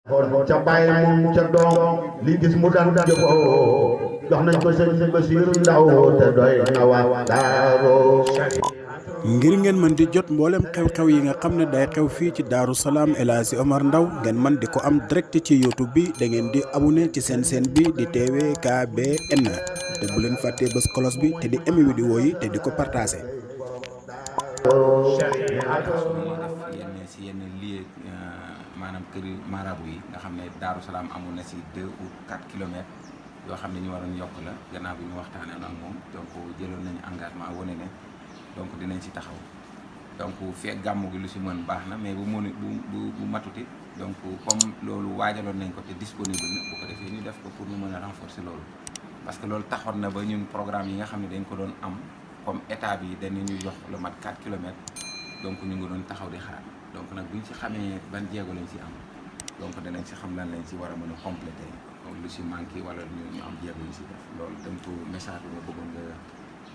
xool ca bàyyi moom ca doom li gis mu daan jëfoo jox nañ ko sëñ Basiiru Ndaw te doy na waa Daaru. ngir ngeen mën di jot mboolem xew-xew yi nga xam ne day xew fii ci Daaru Salaam El Hadji Omar Ndaw ngeen mën di ko am direct ci YouTube bi da ngeen di abonné ci seen chaîne bi di TVKBN te bu leen fàttee bës cloche bi te di aimé vidéo yi te di ko partagé. si yenn lieu maanaam kër marabu yi nga xam ne Daaru Salaam amoon na si 2 ou 4 kilomètres yoo xam ne ñu waroon yokk la gannaaw bi ñu waxtaanee ak moom donc jëloon nañu engagement wane ne donc dinañ si taxaw donc fekk gàmmu gi lu si mën baax na mais bu matuti donc comme loolu waajaloon nañ ko te disponible na bu ko defee ñu def ko pour ñu mën a renforcer loolu parce que loolu taxoon na ba ñun programme yi nga xam ne dañ ko doon am comme état bi danañu jox lu mat 4 kilomètres donc ñu ngi doon taxaw di xaar donc nag bu ñu ci xamee ban jéego lañ ci am donc danañ ci xam lan lañ ci war a mën a compléter donc lu ci manqué wala ñu am jéego yu ci def loolu donc message bi ma bëggoon nga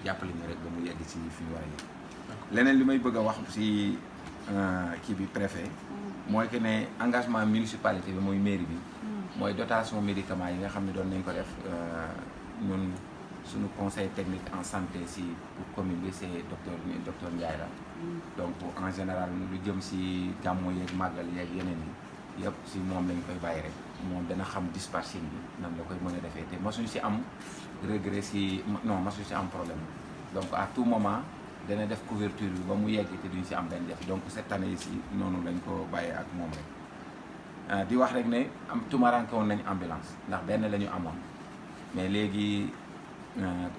jàppale ñu rek ba mu yegg ci fi ñu war a yegg. leneen li may bëgg a wax ci kii bi préfet mooy que ne engagement municipalité bi mooy mairie bi mooy dotation médicaments yi nga xam ne doon nañ ko def ñun suñu conseil technique en santé si pour commune bi c'est docteur Ndiaye la donc en général lu jëm si gàmmu yeeg màggal yeeg yeneen yi yëpp si moom lañ koy bàyyi rek moom dana xam dispatching bi nan la koy mën a defee te masuñu si am regret si non masuñu si am problème donc à tout moment dana def couverture bi ba mu yegg te duñ si am benn def donc cette année ici noonu lañ ko bàyyee ak moom rek di wax rek ne am tumaranke woon nañ ambulance ndax benn la ñu amoon mais léegi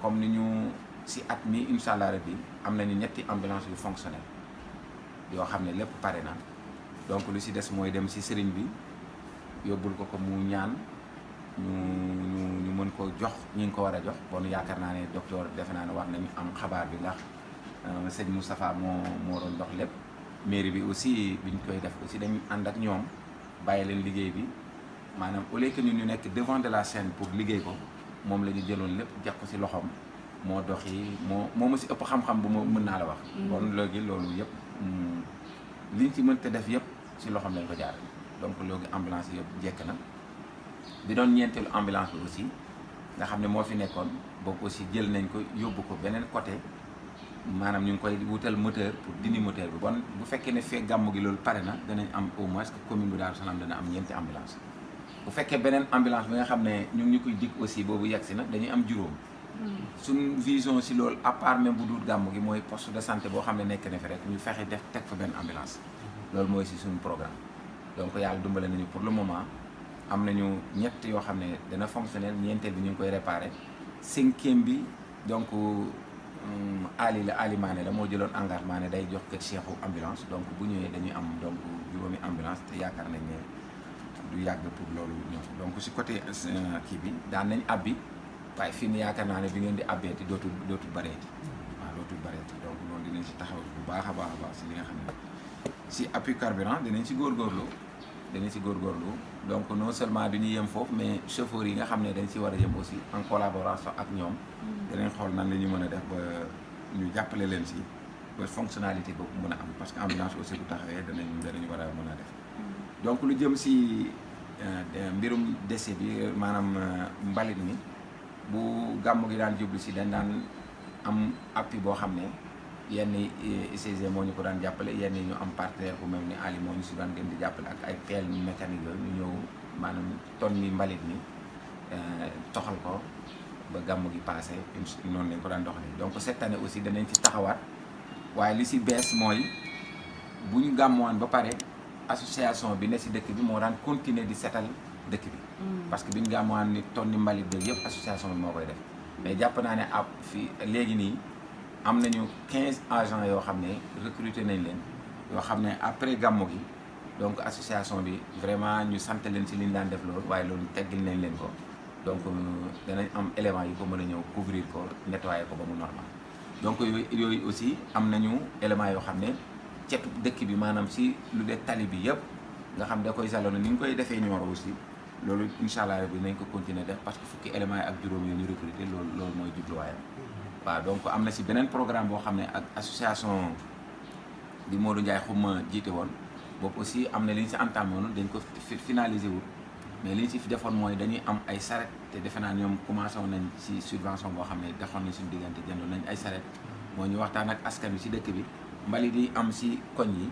comme ni ñu si at mi incha allah rabbi am nañu ñetti ambulance yu fonctionnel yoo xam ne lépp pare na donc lu si des mooy dem si sëriñ bi yóbbul ko mu ñaan ñu mën ko jox ñi ngi ko war a jox bon yaakaar naa ne docteur defe naa ne war nañu am xabaar bi ndax sëñ Moustapha moo doon dox lépp mairie bi aussi biñ koy def aussi dañu ànd ak ñoom bàyyi leen liggéey bi maanaam au lieu que ñun ñu nekk devant de la scène pour liggéey ko moom la ñu jëloon lépp jax ko si loxoom moo dox yi moo ma si ëpp xam-xam bu ma mën naa la wax bon léegi loolu yëpp liñ ci mënta def yëpp si loxoom lañ ko jaarale donc léegi ambulance yëpp jekk na bi doon ñeenteelu ambulance bi aussi nga xam ne moo fi nekkoon boobu aussi jël nañ ko yóbbu ko beneen côté maanaam ñu ngi koy wutal moteur pour dindi moteur bi bon bu fekkee ne fee gàmmu gi loolu pare na danañ am au moins que commune bu Daaru Salaam dana am ñeenti ambulance bu fekkee beneen ambulance bi nga xam ne ñu ngi ñu koy dig aussi boobu yegg si na dañuy am juróom suñ vision si loolu à part même bu dul gàmmu gi mooy poste de santé boo xam ne nekk na fi rek ñu fexe def teg fa benn ambulance loolu mooy si suñu programme donc yàlla dimbale nañu pour le moment am nañu ñett yoo xam ne dana fonctionnel ñeenteel bi ñu ngi koy réparé 5e bi donc Ali Mané la moo jëloon engagement ne day jox kër Cheikhou ambulance donc bu ñëwee dañuy am donc juróomi ambulance te yaakaar nañ ne du yàgg pour loolu ñëw donc si côté kii bi daan nañ abbi waaye fii nii yaakaar naa ne bi ngeen di abbeeti dootul bareeti waaw dootul bareeti donc loolu dinañ si taxaw bu baax a baax si li nga xam ne si appui carburant dinañ si góorgóorlu donc non seulement du ñu yem foofu mais chauffeurs yi nga xam ne dañ si war a yem aussi en collaboration ak ñoom danañ xool nan la ñu mën a def ba ñu jàppale leen si ba fonctionnalité boobu mën a am parce que ambulance aussi bu taxawee danañ war a mën a def donc lu jëm si mbirum décès bi maanaam mbalit mi bu gàmmu gi daan jublu si dañ daan am appui boo xam ne yenn ICG moo ñu ko daan jàppale yenn ñu am partenaire bu même ni Ali moo ñu si daan gën di jàppale ak ay pelle mécanique yooyu ñu ñëw maanaam ton mi mbalit mi toxal ko ba gàmmu gi passé noonu lañ ko daan doxalee donc cette année aussi danañ ci taxawaat waaye li si bees mooy bu ñu gàmmuwaan ba pare association bi ne si dëkk bi moo daan continuer di setal dëkk bi parce que bi ñu gàmmuwaan ni ton ni mbalit bi yëpp association bi moo koy def mais jàpp naa ne ab fii léegi nii am nañu 15 agents yoo xam ne recruter nañ leen yoo xam ne après gàmmu gi donc association bi vraiment ñu sant leen ci li ñu daan def loolu waaye loolu teggil nañ leen ko donc danañ am éléments yi ko mën a ñëw couvrir ko nettoyer ko ba mu normal donc yooyu aussi am nañu éléments yoo xam ne cetu dëkk bi maanaam si lu de tali bi yëpp nga xam da koy jalonné ni ñu koy defee Nioro aussi loolu incha allah bi nañ ko continuer def parce que fukki éléments yi ak juróom yi ñu recruter loolu mooy jubluwaayam waaw donc am na si beneen programme boo xam ne ak association bi Modou Ndiaye xuma jiite woon boobu aussi am na li ñu si entamé woon dañ ko finalisé wul mais li ñu si defoon mooy dañuy am ay saret te defe naa ñoom commencé woon nañ si subvention boo xam ne defoon nañ suñu diggante jëndoon nañ ay saret moo ñu waxtaan ak askan wi si dëkk bi mbalit yi am si koñ yi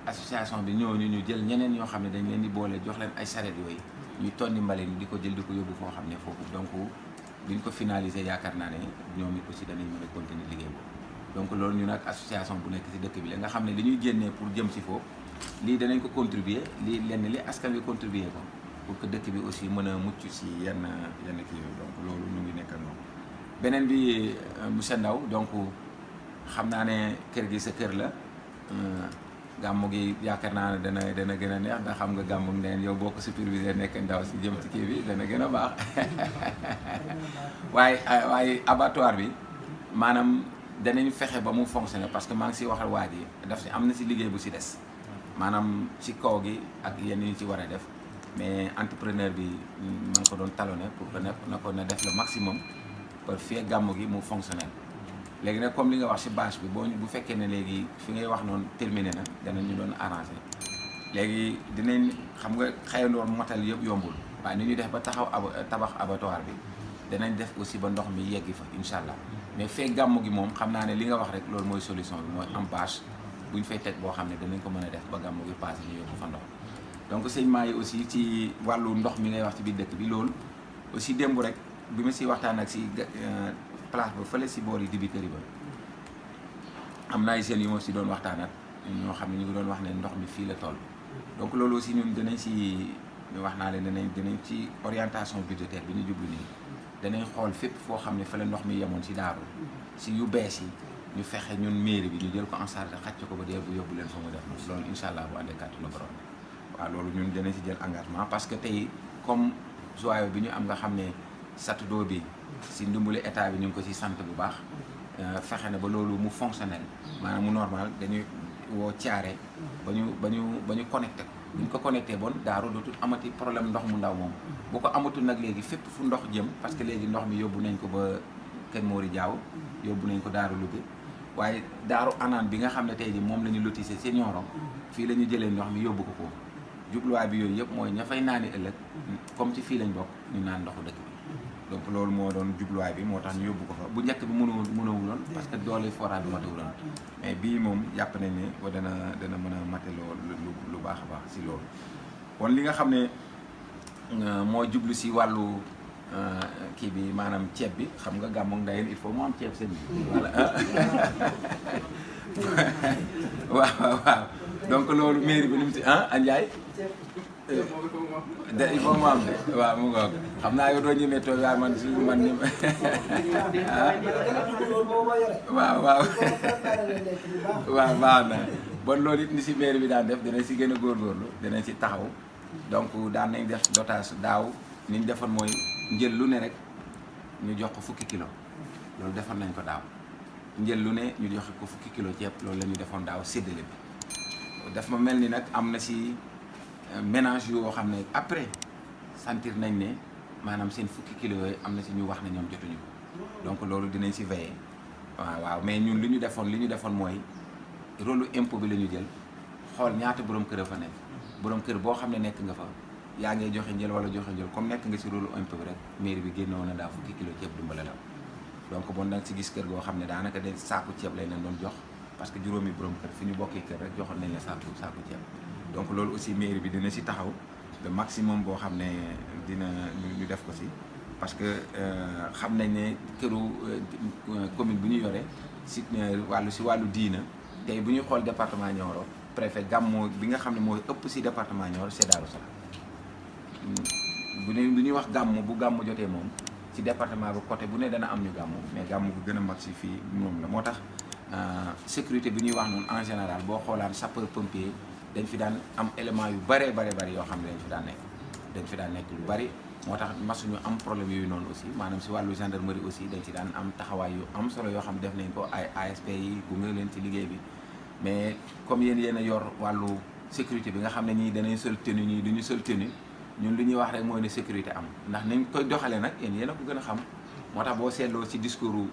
association bi ñooñu ñu jël ñeneen ñoo xam ne dañ leen di boole jox leen ay saret yooyu ñuy tonni mbalit yi di ko jël di ko yóbbu foo xam ne foofu donc buñ ko finalisé yaakaar naa ne ñoom it aussi danañ mën a continuer liggéey boobu donc loolu ñu nag association bu nekk si dëkk bi la nga xam ne li ñuy génnee pour jëm si foofu lii danañ ko contribuer lii lenn li askan wi contribuer ko pour que dëkk bi aussi mën a mucc si yenn kii yooyu donc loolu ñu ngi nekk ak moom beneen bi monsieur Ndaw donc xam naa ne kër gi sa kër la gàmmu gi yaakaar naa ne dana gën a neex ndax xam nga gàmmu neen yow boo ko supervisé nekk ndaw si jëm ci kii bi dana gën a baax waaye abattoir bi maanaam danañ fexe ba mu fonctionner parce que maa ngi si waxal waa ji daf si am na si liggéey bu si des maanaam ci kaw gi ak yenn yi ci war a def mais entrepreneur bi ma ngi ko doon talonné pour que na ko na def le maximum pour fii gàmmu gi mu fonctionnel léegi nag comme li nga wax si bâche bi bu fekkee ne léegi fi ngay wax noonu terminé na danañu doon arrangé léegi dinañ xam nga xëyandoor motal yëpp yombul waaye ni ñuy def ba tabax abattoir bi danañ def aussi ba ndox mi yeggi fa incha allah mais fee gàmmu gi moom xam naa ne li nga wax rek loolu mooy solution bi mooy am bâche buñ fay teg boo xam ne danañ ko mën a def ba gàmmu gi passé ñu yóbbu fa ndox donc sëñ yi aussi ci wàllu ndox mi ngay wax ci biir dëkk bi loolu aussi démb rek bi ma si waxtaan ak si place ba fële si boor yi dibiteri ba am na ay seen yu ma si doon waxtaanat ñoo xam ne ñu ngi doon wax ne ndox mi fii la toll donc loolu aussi ñun dinañ si ñu wax naa leen dinañ ci orientation budgétaire bi ñu jublu nii danañ xool fépp foo xam ne fa la ndox mi yemoon si daaru si yu bees yi ñu fexe ñun mairie bi ñu jël ko en charge xàcc ko ba dee bu yóbbu leen fa mu def loolu incha allah bu àndee kàttanu borom waaw loolu ñun dinañ si jël engagement parce que tey comme joyau bi ñu am nga xam ne satudo bi si ndimbali état bi ñu ngi ko si sant bu baax fexe na ba loolu mu fonctionnel maanaam mu normal dañuy woo caare ba ñu connecté ko bu ñu ko connecté bon daaru dootul amati problème ndox mu ndaw moom bu ko amatul nag léegi fépp fu ndox jëm parce que léegi ndox mi yóbbu nañ ko ba Kër Mori Diaw yóbbu nañ ko daaru Louga waaye daaru anaan bi nga xam ne tey ji moom la ñu lotissé si Nioro fii la ñu jëlee ndox mi yóbbu ko foofu jubluwaay bi yooyu yëpp mooy ña fay naani ëllëg comme ci fii lañ bokk ñu naan ndoxu dëkk bi donc loolu moo doon jubluwaay bi moo tax ñu yóbbu ko fa bu njëkk bi mënawuloon parce que doole forage bi matewuloon mais bii moom jàpp nañ ne wa dana mën a mate lu baax a baax si loolu kon li nga xam ne moo jublu si wàllu kii bi maanaam ceeb bi xam nga gàmmu Ndayeen il faut mu am ceeb seen bi voilà waaw donc loolu mairie bi ni mu si Ndiaye il faut mu am de waaw mu ngoog xam naa yow doo ñemee toog waaye man si man ñem waaw baax na bon loolu it ni si mairie bi daan def dinañ si gën a góorgóorlu dinañ si taxaw donc daan nañ def dotation daaw ni ñu defoon mooy njël lu ne rek ñu jox ko 10 kilos loolu defoon nañ ko daaw njël lu ne ñu jox ko 10 kilos ceeb loolu la ñu defoon daaw séddale bi daf ma mel ni nag am na si ménage yoo xam ne après sentir nañ ne maanaam seen 10 kilos yooyu am na si ñu wax ne ñoom jotuñu ko donc loolu dinañ si veiller waaw mais ñun li ñu defoon mooy rôle impôt bi la ñu jël xool ñaata borom kër a fa nekk borom kër boo xam ne nekk nga fa yaa ngay joxe njël wala joxe njël comme nekk nga si rôle impôt bi rek mairie bi génne woon na daa 10 kilos ceeb dimbale la donc bon nag si gis kër goo xam ne daanaka de saaku ceeb lañ leen doon jox parce que juróomi borom kër fi ñu bokkee kër rek joxoon nañ la saaku ceeb donc loolu aussi mairie bi dina si taxaw le maximum boo xam ne dina ñu def ko si parce que xam nañ ne këru commune bu ñu yore si wàllu diina tey bu ñuy xool département Nioro préfet gàmmu bi nga xam ne mooy ëpp si département Nioro c'est Darou Salam bu ñuy wax gàmmu bu gàmmu jotee moom ci département bi côté bu ne dana am ñu gàmmu mais gàmmu bu gën a mag si fii moom la moo tax sécurité bi ñuy wax noonu en général boo xoolaan sapeur pompier dañ fi daan am élément yu bari yoo xam ne dañ fi daan nekk lu bari moo tax masuñu am problème yooyu noonu aussi maanaam si wàllu gendarmerie aussi dañ ci daan am taxawaay yu am solo yoo xam ne def nañ ko ay ASP yi gunge leen ci liggéey bi mais comme yéen a yor wàllu sécurité bi nga xam ne ñii danañ sol tenue ñii duñu sol tenue ñun li ñuy wax rek mooy ne sécurité am ndax nañ koy doxalee nag yéen a ko gën a xam moo tax boo seetloo ci discours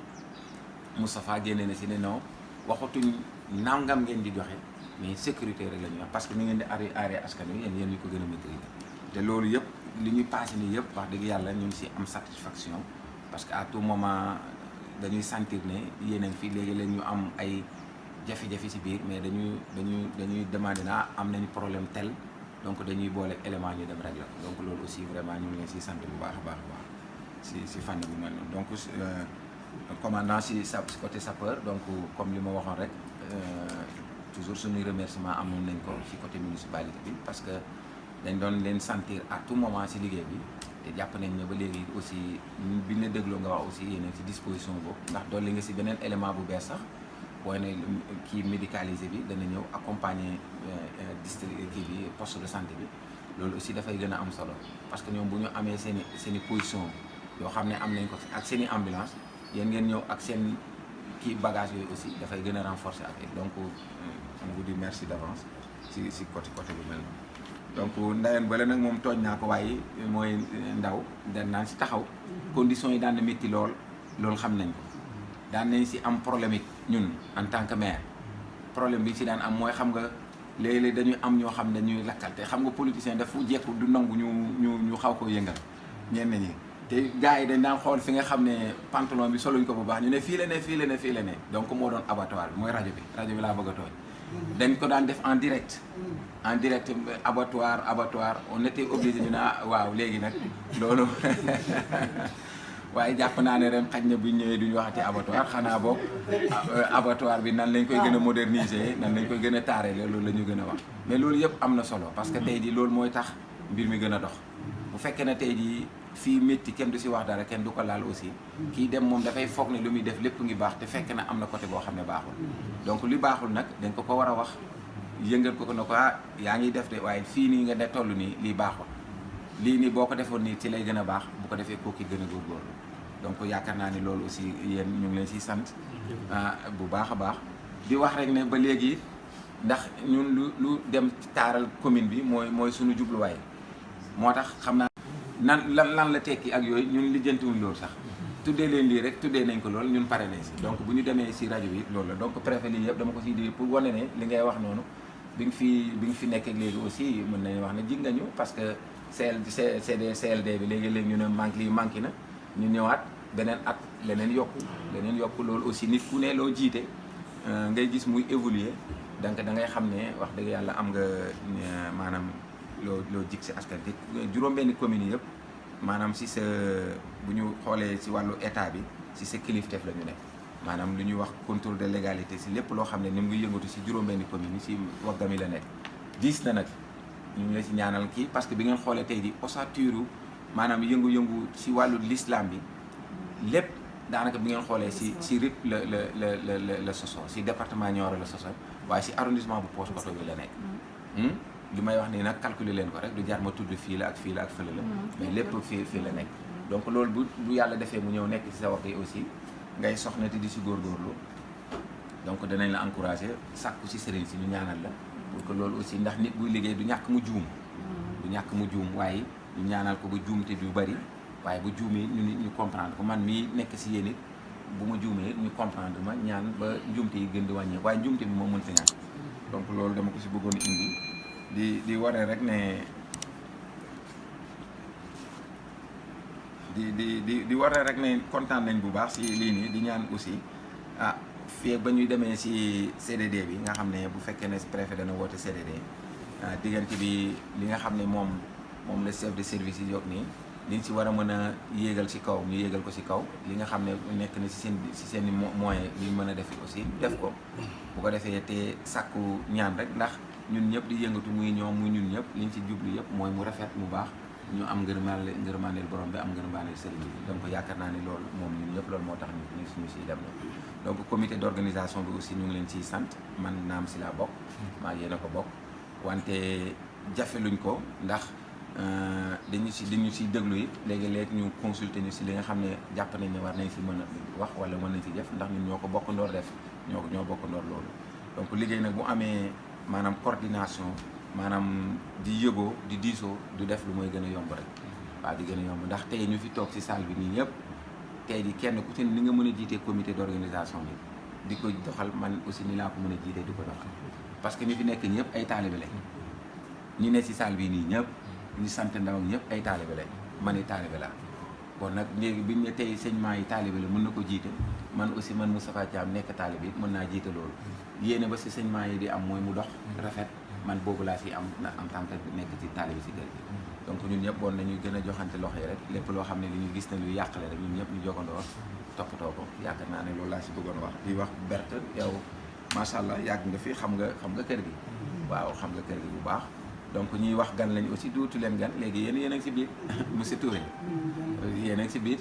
Moustapha génne na si ne non waxatuñ nangam ngeen di joxe mais sécurité rek la ñuy wax parce que ni ngeen di aaree askan wi yéen ñu ko gën a maîtriser te loolu yëpp li ñuy passé nii yëpp wax dëgg yàlla ñu ngi si am satisfaction parce que à tout moment dañuy sentir ne yéen a ngi fi léegi-léeg ñu am ay jafe-jafe si biir mais dañuy demander na am nañu problème tel donc dañuy boole élément ñu dem régler ko donc loolu aussi vraiment ñu ngi leen si sant bu baax a baax a baax si fànn bu mel noonu donc commandant si côté sapeur donc comme li ma waxoon rek toujours suñuy remerciement amoon nañ ko si côté municipalité bi parce que dañ doon leen sentir à tout moment si liggéey bi te jàpp nañ ne ba léegi aussi biñ la dégloo nga wax aussi yéen ci disposition boobu ndax dolli nga si beneen élément bu bees sax booy ne kii médicalisé bi dana ñëw accompagner district kii bi poste de santé bi loolu aussi dafay gën a am solo parce que ñoom bu ñu amee seen i position yoo xam ne am nañ ko ak seen i ambulance yéen ngeen ñëw ak seen kii bagage yooyu aussi dafay gën a renforcer affaire donc on vous dit merci d'avance si côté bu mel noonu donc ndayeen bale nag moom tooñ naa ko waaye mooy ndaw dan naan si taxaw conditions yi daan na métti loolu xam nañ ko daan nañ si am problème it ñun en tant que maire problème bi si daan am mooy xam nga léeg-léeg dañuy am ñoo xam ne dañuy lakkal te xam nga politicien dafa jekku du nangu ñu xaw ko yëngal ñenn ñi te gars yi dañ daan xool fi nga xam ne pantalon bi soluñ ko bu baax ñu ne fii la ne donc moo doon abattoir bi mooy rajo bi laa bëgg a tooñ dañ ko daan def en direct abattoir on était obligé ñu ne waaw léegi nag loolu waaye jàpp naa ne ren xaj na bu ñu ñëwee duñu waxati abattoir xanaa boog abattoir bi nan lañ koy gën a moderniser nan lañ koy gën a taaree loolu la ñu gën a wax mais loolu yëpp am na solo parce que tey jii loolu mooy tax mbir mi gën a dox bu fekkee ne tey jii fii métti kenn du si wax dara kenn du ko laal aussi kii dem moom dafay foog ne lu muy def lépp ngi baax te fekk na am na côté boo xam ne baaxul donc li baaxul nag dañ ko war a wax yëngal ko ne ko yaa ngi def de waaye fii nii nga de toll nii lii baaxul lii nii boo ko defoon nii ci lay gën a baax bu ko defee kooku gën a góorgóorlu donc yaakaar naa ni loolu aussi yéen ñu ngi leen siy sant bu baax a baax di wax rek ne ba léegi ndax ñun lu dem taaral commune bi mooy suñu jubluwaay moo tax xam naa lan la tekki ak yooyu ñun lijjantiwuñ loolu sax tuddee leen lii rek tuddee nañ ko loolu ñun pare nañ si donc bu ñu demee si rajo bi loolu la donc préfet lii yëpp dama ko siy di pour wane ne li ngay wax noonu bi nga fi nekk léegi aussi mën nañu wax ne jig nga ñu parce que CLD bi léegi ñu ne manqué na ñu ñëwaat beneen at leneen yokku loolu aussi nit ku ne loo jiite ngay gis muy évoluer donc da ngay xam ne wax dëgg yàlla am nga maanaam loo jig si askan te juróom-benni communes yëpp maanaam si sa bu ñu xoolee si wàllu état bi si sa kilifteef la ñu nekk maanaam lu ñuy wax contrôle de légalité si lépp loo xam ne ni mu ngi yëngatu si juróom-benni communes yi si waggami la nekk diis na nag ñu ngi la si ñaanal kii parce que bi ngeen xoolee tey di ossature maanaam yëngu-yëngu si wàllu l'islam bi lépp daanaka bi ngeen xoolee si RIP la soso si département Nioro la soso waaye si arrondissement bu Paoskoto bi la nekk li may wax nii nag calculer leen ko rek du jar ma tudd fii la ak fële la mais lépp fii la nekk donc loolu bu yàlla defee mu ñëw nekk ci sa wax yi aussi ngay soxna te di si góorgóorlu donc danañ la encourager sàkku si sëriñ si ñu ñaanal la pour que loolu aussi ndax nit buy liggéey du ñàkk mu juum waaye ñu ñaanal ko ba juumte du bari waaye bu juumee ñu comprendre ko man mii nekk si yéen it bu ma juumee ñu comprendre ma ñaan ba njuumte yi gën di wàññeeku waaye njuumte bi moom mënta ñàkk donc loolu dama ko si bëggoon indi di waree rek ne di waree rek ne kontaan nañ bu baax si lii nii di ñaan aussi fii ba ñuy demee si CDD bi nga xam ne bu fekkee ne préfet dana woote CDD diggante bi li nga xam ne moom la chef de service yi yokk nii liñ si war a mën a yéegal si kaw ñu yéegal ko si kaw li nga xam ne nekk na si seen moyen li ñu mën a def aussi def ko bu ko defee te sàkku ñaan rek ndax ñun ñëpp di yëngatu muy ñoom muy ñun ñëpp liñ ci jublu yëpp mooy mu rafet mu baax ñu am ngërmaaneel borom bi am ngërmaaneel sëriñ bi donc yaakaar naa ne loolu moom ñun ñëpp loolu moo tax ñu suñu siy dem donc comité d'organisation bi aussi ñu ngi leen ciy sant man naam si laa bokk maa yéen a ko bokk wante jafe luñ ko ndax dañu si déglu yi léegi-léeg ñu consulter ñu si li nga xam ne jàpp nañ ne war nañ si mën a wax wala mën nañ si def ndax ñun ñoo ko bokk ndoor def ñoo bokk ndoor loolu donc liggéey nag bu amee maanaam coordination maanaam di yëgoo di diisoo du def lu mooy gën a yomb rek waaw di gën a yomb ndax tey ñu fi toog ci salle bi nii ñëpp tey di kenn ku ci ni nga mën a jiitee comité d'organisation bi di ko doxal man aussi ni laa ko mën a jiite di ko doxal parce que ñu fi nekk ñëpp ay taalibe lañ ñu ne si salle bii nii ñëpp ñu sant ndaw ñëpp ay taalibe lañ man i taalibe laa kon nag léegi biñ ne tey enseignement yi taalibe la mën na ko jiite man aussi man Moustapha Thiam nekk taalibe it mën naa jiite loolu yéene ba si enseignement yi di am mooy mu dox rafet man boobu laa si am en tant que nekk ci taalibe si kër gi donc ñun ñëpp bon nañuy gën a joxante loxo yi rek lépp loo xam ne li ñu gis ne lu yàqale rek ñun ñëpp ñu jokkandoo toppatoo ko yaakaar naa ne loolu laa si bëggoon wax di wax Berthe yow macha allah yàgg nga fi xam nga kër gi waaw xam nga kër gi bu baax donc ñuy wax gan lañ aussi duutu leen gan léegi yéen a ngi si biir monsieur Touré yéen a ngi si biir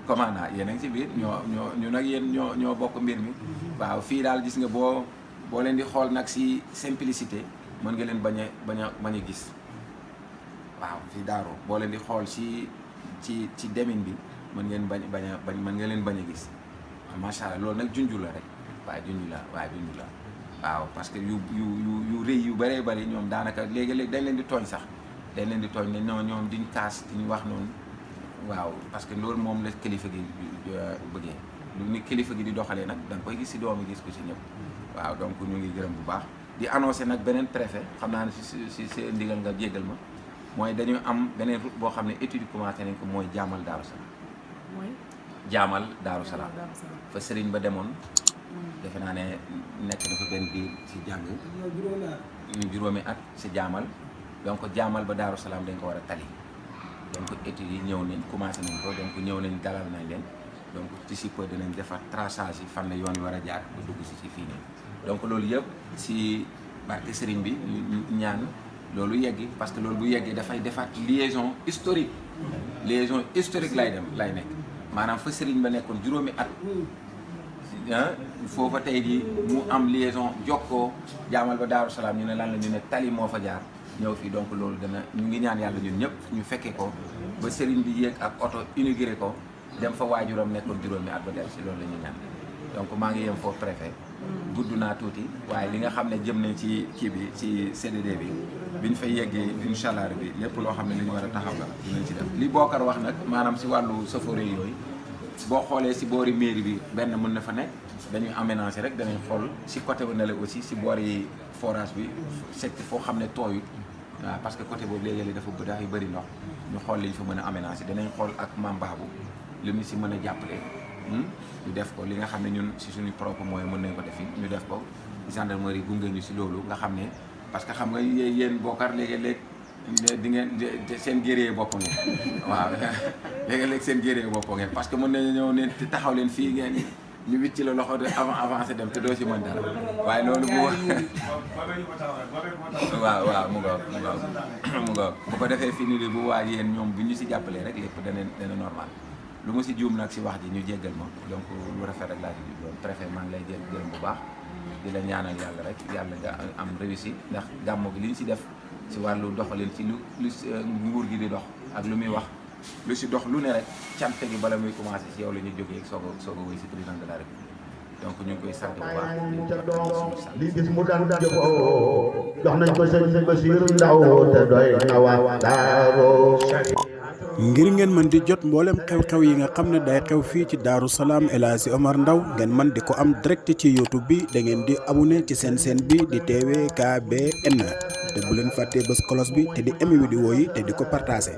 commandant yéen a ngi si biir ñu nag yéen ñoo bokk mbir mi waaw fii daal gis nga boo leen di xool nag si simplicité mën nga leen bañ a gis waaw fii Daaru boo leen di xool ci demin bi mën ngeen mën nga leen bañ a gis macha allah loolu nag junju la rek waaye junju la waaw parce que yu rëy yu bëree bëri ñoom daanaka léegi-léegi dañ leen di tooñ sax dañ leen di tooñ ne non ñoom diñ kaas diñ wax noonu waaw parce que loolu moom la kilifa gi bëggee lu ni kilifa gi di doxalee nag da nga koy gis si doomi gis ko si ñëpp waaw donc ñu ngi gërëm bu baax di annoncé nag beneen préfet xam naa ne si ndigal nga jéggal ma mooy dañu am beneen route boo xam ne étude commencé nañ ko mooy jaamal Daaru Salaam jaamal Daaru Salaam fa sëriñ ba demoon defe naa ne nekk na fa benn biir si jàng juróomi at si jaamal donc jaamal ba Daaru Salaam dañ ko war a tali donc études yi ñëw nañ commencé nañ ko donc ñëw nañ dalal nañ leen donc d'ici peu dinañ defar traçage yi fan la yoon wi war a jaar ba dugg si fii nii donc loolu yëpp si barke sëriñ bi ñu ñaan loolu yeggi parce que loolu bu yeggee dafay defaat liaison historique lay nekk maanaam fa sëriñ ba nekkoon juróomi at foofa tey di mu am liaison jokkoo jaamal ba Daaru Salaam ñu ne lan la ñu ne tali moo fa jaar ñëw fii donc loolu ñu ngi ñaan yàlla ñun ñëpp ñu fekke ko ba sëriñ bi yéeg ak oto inauguré ko dem fa waajuram nekkoon juróomi at ba del si loolu la ñuy ñaan donc maa ngi yem foofu préfet gudd naa tuuti waaye li nga xam ne jëm nañ ci kii bi ci CDD bi biñ fay yeggee incha allah bi lépp loo xam ne li ñu war a taxaw la dinañ ci def li Bokar wax nag maanaam si wàllu safore yooyu boo xoolee si boori mairie bi benn mën na fa nekk dañuy aménager rek danañ xool si côté bu ne la aussi si boori forage bi secte foo xam ne tooyut waaw parce que côté boobu léeg-léeg dafa yu bëri ndox ñu xool li ñu fa mën a aménager danañ xool ak mambaabu li ñu si mën a jàppale ñu def ko li nga xam ne ñun si suñu propre moyen mën nañ ko defi ñu def ko gendarmerie gunge ñu si loolu nga xam ne parce que xam nga yéen Bokar léegi-léeg di ngeen seen géree bopp ngeen waaw léegi-léeg seen géree bopp ngeen parce que mën nañu ñëw ne taxaw leen fii ngeen ñu wicc ci la loxo de avancé dem te doo si mën dara waaye loolu bu waaw mu ngoog bu ko defee fii nii bu waa yéen ñoom bu ñu si jàppalee rek lépp dana normal lu ma si juum nag si wax ji ñu jéggal ma donc lu rafet rek laa ci jubloon préfet maa ngi lay gërëm bu baax di la ñaanal yàlla rek yàlla nga am réussi ndax gàmmu gi li ñu si def si wàllu doxalin ci lu nguur gi di dox ak lu muy wax lu si dox lu ne rek cant gi bala muy commencé si yow la ñu jógee soog a wéy si président de la république donc ñu ngi koy sant bu baax li gis mu daan jëfoo jox nañ ko sëñ Basiru Ndaw te doy na waa Daaru ngir ngeen mën di jot mboolem xew-xew yi nga xam ne day xew fii ci Daaru Salaam El Hadji Omar Ndao ngeen mën di ko am direct ci YouTube bi da ngeen di abonné ci seen bi di TVKBN te bu leen fàttee bës cloche bi te di aimé vidéo yi te di ko partagé.